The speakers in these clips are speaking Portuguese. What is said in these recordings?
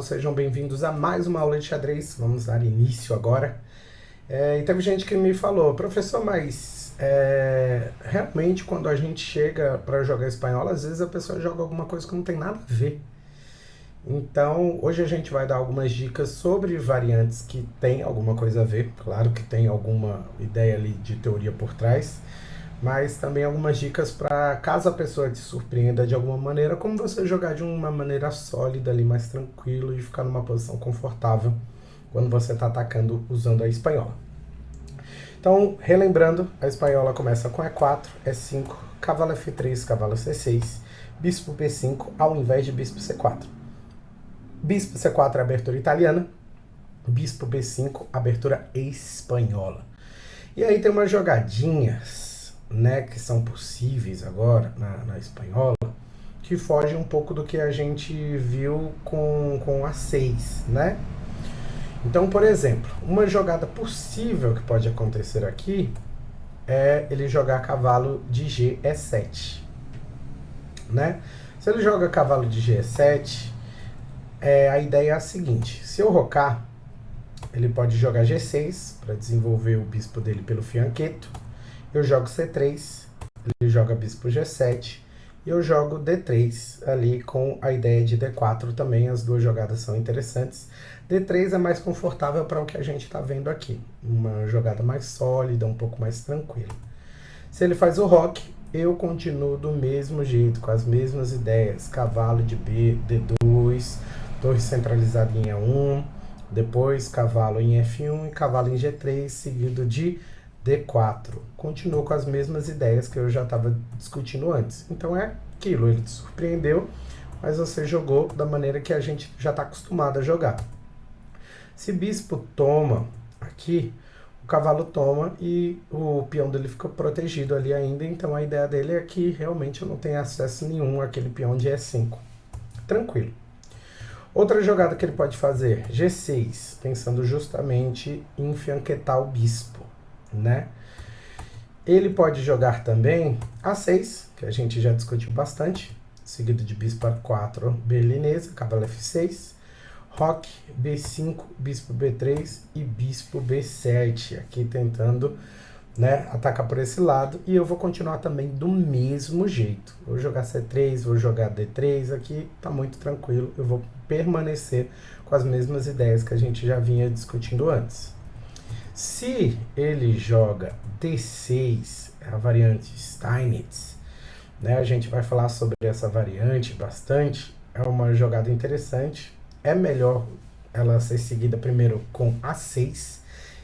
Sejam bem-vindos a mais uma aula de xadrez. Vamos dar início agora. E teve gente que me falou, professor, mas realmente quando a gente chega para jogar espanhol, às vezes a pessoa joga alguma coisa que não tem nada a ver. Então, hoje a gente vai dar algumas dicas sobre variantes que tem alguma coisa a ver. Claro que tem alguma ideia ali de teoria por trás, mas também algumas dicas para caso a pessoa te surpreenda de alguma maneira, como você jogar de uma maneira sólida ali, mais tranquilo e ficar numa posição confortável quando você está atacando usando a espanhola. Então, relembrando, a espanhola começa com E4, E5, cavalo F3, cavalo C6, bispo B5 ao invés de bispo C4. Bispo C4 é abertura italiana, bispo B5, abertura espanhola. E aí tem umas jogadinhas, né, que são possíveis agora na espanhola, que fogem um pouco do que a gente viu com A6, né? Então, por exemplo, uma jogada possível que pode acontecer aqui é ele jogar cavalo de G E7, né? Se ele joga cavalo de G E7, a ideia é a seguinte: se eu rocar, ele pode jogar G6 para desenvolver o bispo dele pelo fianqueto. Eu jogo C3, ele joga bispo G7 e eu jogo D3 ali com a ideia de D4 também. As duas jogadas são interessantes. D3 é mais confortável para o que a gente está vendo aqui, uma jogada mais sólida, um pouco mais tranquila. Se ele faz o roque, eu continuo do mesmo jeito, com as mesmas ideias: cavalo de B, D2, torre centralizada em E1, depois cavalo em F1 e cavalo em G3, seguido de D4. Continuo com as mesmas ideias que eu já estava discutindo antes. Então é aquilo, ele te surpreendeu, mas você jogou da maneira que a gente já está acostumado a jogar. Se bispo toma aqui, o cavalo toma e o peão dele fica protegido ali ainda, então a ideia dele é que realmente eu não tenho acesso nenhum àquele peão de E5. Tranquilo. Outra jogada que ele pode fazer, G6, pensando justamente em fianquetar o bispo, né? Ele pode jogar também A6, que a gente já discutiu bastante, seguido de bispo A4, berlinesa, cavalo F6, roque, B5, bispo B3 e bispo B7, aqui tentando, né, atacar por esse lado, e eu vou continuar também do mesmo jeito. Vou jogar C3, vou jogar D3, aqui tá muito tranquilo, eu vou permanecer com as mesmas ideias que a gente já vinha discutindo antes. Se ele joga D6, a variante Steinitz, né, a gente vai falar sobre essa variante bastante, é uma jogada interessante. É melhor ela ser seguida primeiro com A6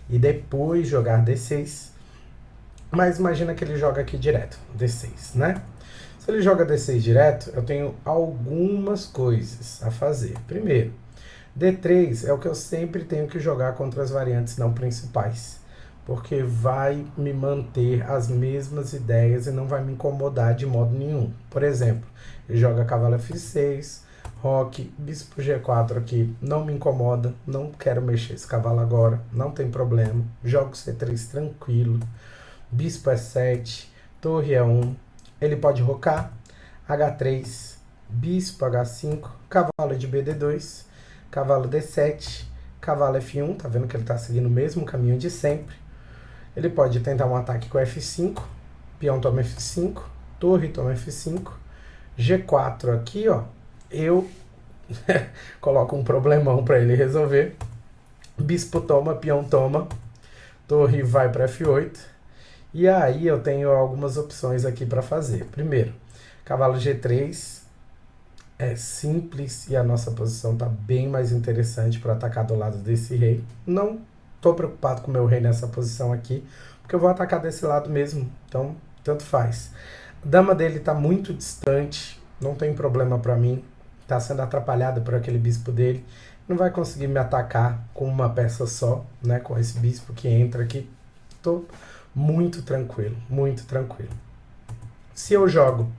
e depois jogar D6, mas imagina que ele joga aqui direto, D6, né? Se ele joga D6 direto, eu tenho algumas coisas a fazer. Primeiro, D3 é o que eu sempre tenho que jogar contra as variantes não principais, porque vai me manter as mesmas ideias e não vai me incomodar de modo nenhum. Por exemplo, ele joga cavalo F6, roque, bispo G4 aqui, não me incomoda, não quero mexer esse cavalo agora, não tem problema. Jogo C3 tranquilo, bispo E7, torre E1, ele pode rocar, H3, bispo H5, cavalo de BD2, cavalo D7, cavalo F1, tá vendo que ele tá seguindo o mesmo caminho de sempre. Ele pode tentar um ataque com F5, peão toma F5, torre toma F5, G4 aqui, ó, eu coloco um problemão para ele resolver. Bispo toma, peão toma, torre vai para F8. E aí eu tenho algumas opções aqui para fazer. Primeiro, cavalo G3 é simples e a nossa posição está bem mais interessante para atacar do lado desse rei. Não estou preocupado com o meu rei nessa posição aqui, porque eu vou atacar desse lado mesmo, então tanto faz. A dama dele está muito distante, não tem problema para mim, está sendo atrapalhada por aquele bispo dele, não vai conseguir me atacar com uma peça só, né, com esse bispo que entra aqui. Estou muito tranquilo, muito tranquilo. Se eu jogo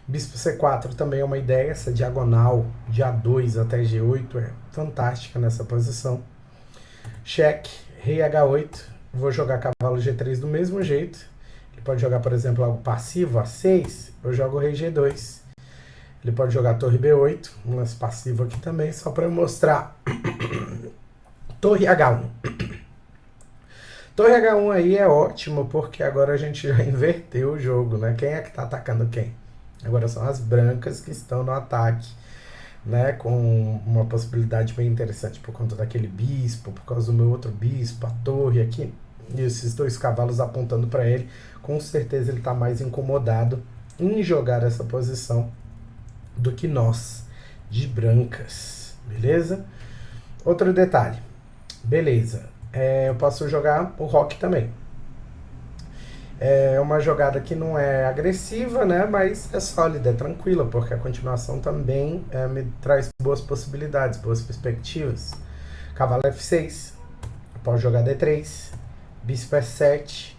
bispo C4, também é uma ideia, essa diagonal de A2 até G8 é fantástica nessa posição. Cheque, rei H8, vou jogar cavalo G3 do mesmo jeito. Ele pode jogar, por exemplo, algo passivo, A6, eu jogo rei G2. Ele pode jogar torre B8, um lance passivo aqui também, só para eu mostrar. Torre H1. Torre H1 aí é ótimo, porque agora a gente já inverteu o jogo, né? Quem é que tá atacando quem? Agora são as brancas que estão no ataque, né? Com uma possibilidade bem interessante por conta daquele bispo, por causa do meu outro bispo, a torre aqui. E esses dois cavalos apontando para ele. Com certeza ele está mais incomodado em jogar essa posição do que nós, de brancas. Beleza? Outro detalhe. Beleza. Eu posso jogar o roque também. É uma jogada que não é agressiva, né? Mas é sólida, é tranquila, porque a continuação também me traz boas possibilidades, boas perspectivas. Cavalo F6, pode jogar D3, bispo E7,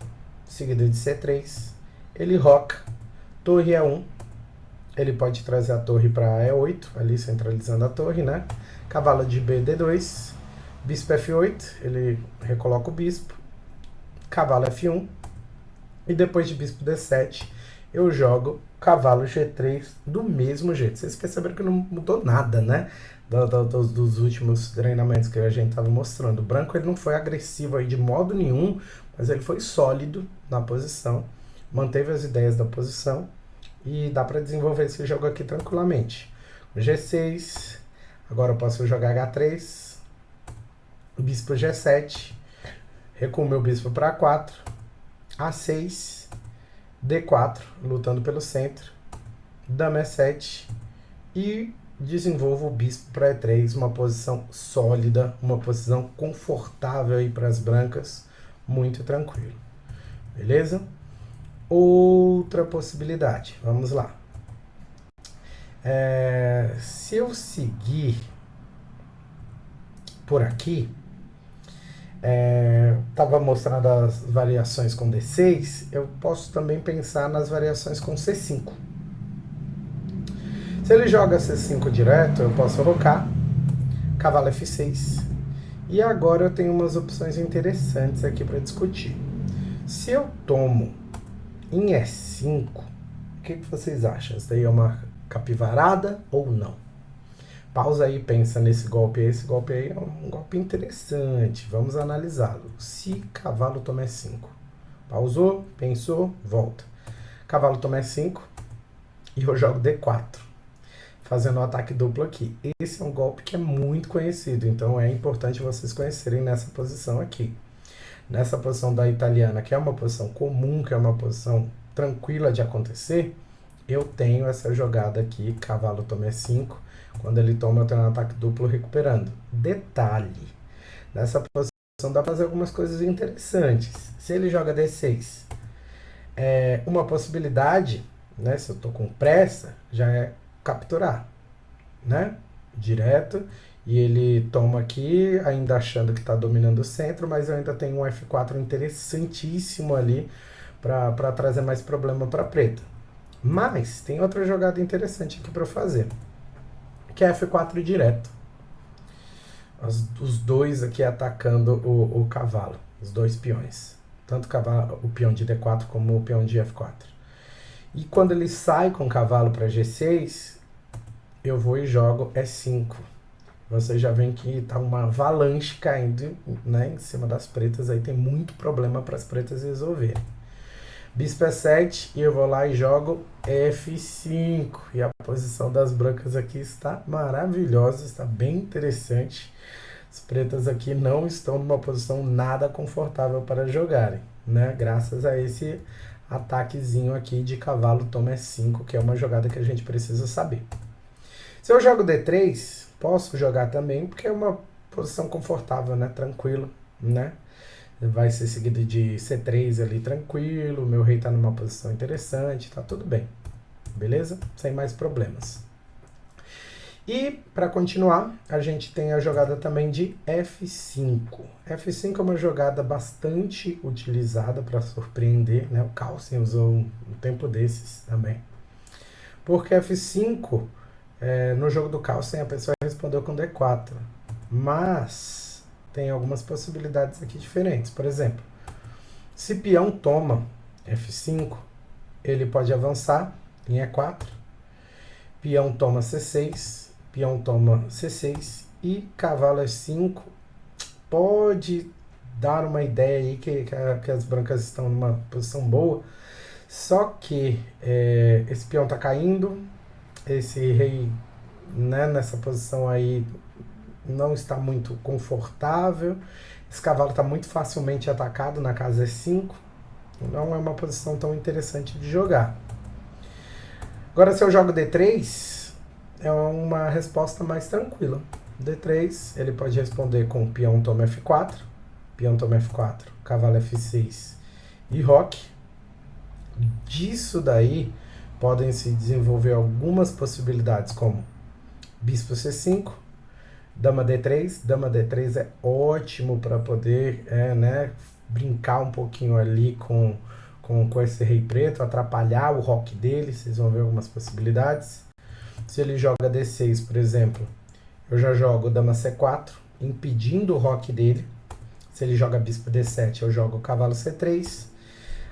seguido de C3, ele roca, torre E1, ele pode trazer a torre para E8, ali centralizando a torre, né? Cavalo de B, D2, bispo F8, ele recoloca o bispo, cavalo F1, e depois de bispo D7, eu jogo cavalo G3 do mesmo jeito. Vocês perceberam que não mudou nada, né? Dos últimos treinamentos que a gente estava mostrando. O branco ele não foi agressivo aí de modo nenhum, mas ele foi sólido na posição, manteve as ideias da posição e dá para desenvolver esse jogo aqui tranquilamente. G6, agora eu posso jogar H3, bispo G7, recuo meu bispo para A4, A6, D4, lutando pelo centro, dama E7 e desenvolvo o bispo para E3, uma posição sólida, uma posição confortável aí para as brancas, muito tranquilo. Beleza? Outra possibilidade, vamos lá. Se eu seguir por aqui, estava mostrando as variações com D6, eu posso também pensar nas variações com C5. Se ele joga C5 direto, eu posso rocar, cavalo F6. E agora eu tenho umas opções interessantes aqui para discutir. Se eu tomo em E5, o que vocês acham? Isso daí é uma capivarada ou não? Pausa aí, pensa nesse golpe aí. Esse golpe aí é um golpe interessante. Vamos analisá-lo. Se cavalo toma E5. Pausou, pensou, volta. Cavalo toma E5 e eu jogo D4. Fazendo um ataque duplo aqui. Esse é um golpe que é muito conhecido, então é importante vocês conhecerem nessa posição aqui. Nessa posição da italiana, que é uma posição comum, que é uma posição tranquila de acontecer, eu tenho essa jogada aqui, cavalo toma E5. Quando ele toma, eu tenho um ataque duplo recuperando. Detalhe, nessa posição dá para fazer algumas coisas interessantes. Se ele joga D6, uma possibilidade, né, se eu estou com pressa, já é capturar, né? Direto. E ele toma aqui, ainda achando que está dominando o centro, mas eu ainda tenho um F4 interessantíssimo ali para trazer mais problema para preta. Mas tem outra jogada interessante aqui para fazer, que é F4 direto. Os dois aqui atacando o cavalo, os dois peões. Tanto o peão de D4 como o peão de F4. E quando ele sai com o cavalo para G6, eu vou e jogo E5. Você já vê que tá uma avalanche caindo, né, em cima das pretas. Aí tem muito problema para as pretas resolverem. Bispo E7 e eu vou lá e jogo F5. E a posição das brancas aqui está maravilhosa, está bem interessante. As pretas aqui não estão numa posição nada confortável para jogarem, né? Graças a esse ataquezinho aqui de cavalo toma E5, que é uma jogada que a gente precisa saber. Se eu jogo D3, posso jogar também, porque é uma posição confortável, né? Tranquilo, né? Vai ser seguido de C3 ali tranquilo, meu rei tá numa posição interessante, tá tudo bem, beleza? Sem mais problemas. E para continuar, a gente tem a jogada também de F5. F5 é uma jogada bastante utilizada para surpreender, né? O Carlsen usou um tempo desses também. Porque F5, no jogo do Carlsen, a pessoa respondeu com D4. Mas tem algumas possibilidades aqui diferentes. Por exemplo, se peão toma F5, ele pode avançar em E4. peão toma C6, peão toma C6 e cavalo F5. Pode dar uma ideia aí que as brancas estão numa posição boa, só que esse peão tá caindo, esse rei, né, nessa posição aí não está muito confortável, esse cavalo está muito facilmente atacado na casa E5, não é uma posição tão interessante de jogar. Agora, se eu jogo D3, é uma resposta mais tranquila. D3, ele pode responder com peão toma F4, peão toma F4, cavalo F6 e roque. Disso daí podem se desenvolver algumas possibilidades, como bispo C5, dama D3. Dama D3 é ótimo para poder brincar um pouquinho ali com esse rei preto, atrapalhar o roque dele. Vocês vão ver algumas possibilidades. Se ele joga D6, por exemplo, eu já jogo dama C4, impedindo o roque dele. Se ele joga bispo D7, eu jogo cavalo C3.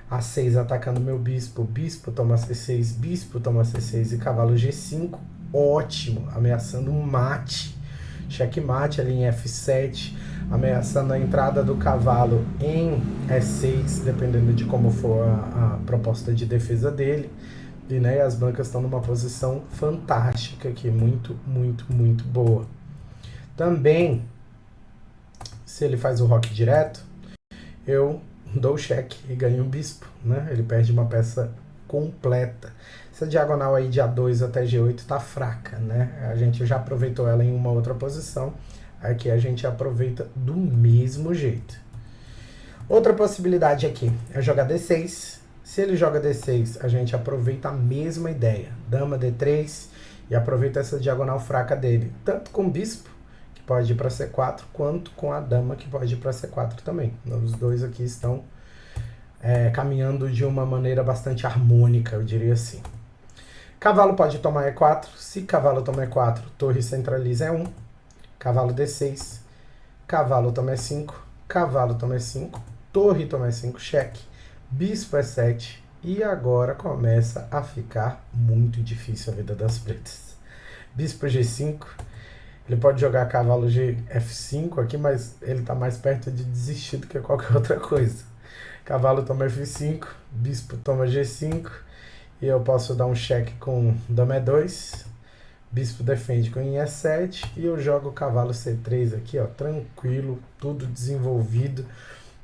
A6 atacando meu bispo, bispo toma C6, bispo toma C6 e cavalo G5. Ótimo, ameaçando um mate, checkmate ali em F7, ameaçando a entrada do cavalo em E6, dependendo de como for a proposta de defesa dele. E as brancas estão numa posição fantástica aqui, muito, muito, muito boa. Também, se ele faz o roque direto, eu dou cheque e ganho um bispo, né? Ele perde uma peça completa. Essa diagonal aí de A2 até G8 tá fraca, né? A gente já aproveitou ela em uma outra posição, aqui a gente aproveita do mesmo jeito. Outra possibilidade aqui é jogar D6. Se ele joga D6, a gente aproveita a mesma ideia, dama D3, e aproveita essa diagonal fraca dele, tanto com o bispo, que pode ir para C4, quanto com a dama, que pode ir para C4 também. Os dois aqui estão caminhando de uma maneira bastante harmônica, eu diria assim. Cavalo pode tomar E4, se cavalo toma E4, torre centraliza E1, cavalo D6, cavalo toma E5, cavalo toma E5, torre toma E5, cheque, bispo E7, e agora começa a ficar muito difícil a vida das pretas. Bispo G5, ele pode jogar cavalo F5 aqui, mas ele está mais perto de desistir do que qualquer outra coisa. Cavalo toma F5, bispo toma G5, e eu posso dar um cheque com dama E2, bispo defende com E7, e eu jogo cavalo C3 aqui, ó, tranquilo, tudo desenvolvido.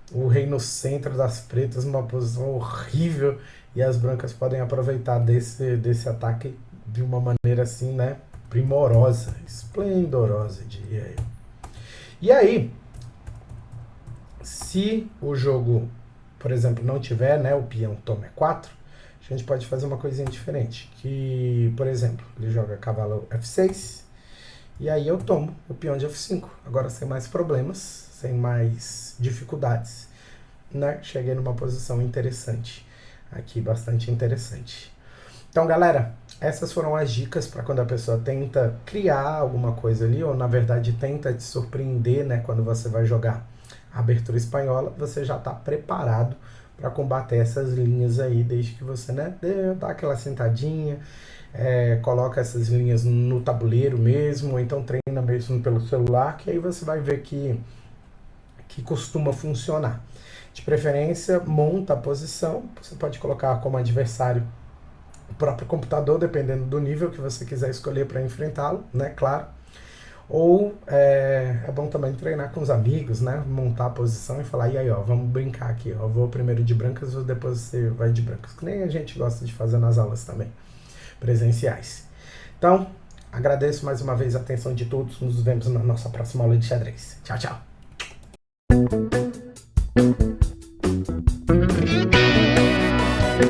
O rei no centro das pretas, numa posição horrível, e as brancas podem aproveitar desse ataque de uma maneira assim, né, primorosa, esplendorosa, diria eu. E aí, se o jogo, por exemplo, não tiver, né, o peão toma E4, a gente pode fazer uma coisinha diferente, que, por exemplo, ele joga cavalo F6, e aí eu tomo o peão de F5, agora sem mais problemas, sem mais dificuldades, né? Cheguei numa posição interessante aqui, bastante interessante. Então, galera, essas foram as dicas para quando a pessoa tenta criar alguma coisa ali, ou na verdade tenta te surpreender, né? Quando você vai jogar a abertura espanhola, você já está preparado para combater essas linhas aí, desde que você, né, dá aquela sentadinha, coloca essas linhas no tabuleiro mesmo, ou então treina mesmo pelo celular, que aí você vai ver que costuma funcionar. De preferência, monta a posição, você pode colocar como adversário o próprio computador, dependendo do nível que você quiser escolher para enfrentá-lo, né, claro. Ou é bom também treinar com os amigos, né, montar a posição e falar, e aí, ó, vamos brincar aqui, ó, eu vou primeiro de brancas, depois você vai de brancas, que nem a gente gosta de fazer nas aulas também, presenciais. Então, agradeço mais uma vez a atenção de todos, nos vemos na nossa próxima aula de xadrez. Tchau, tchau!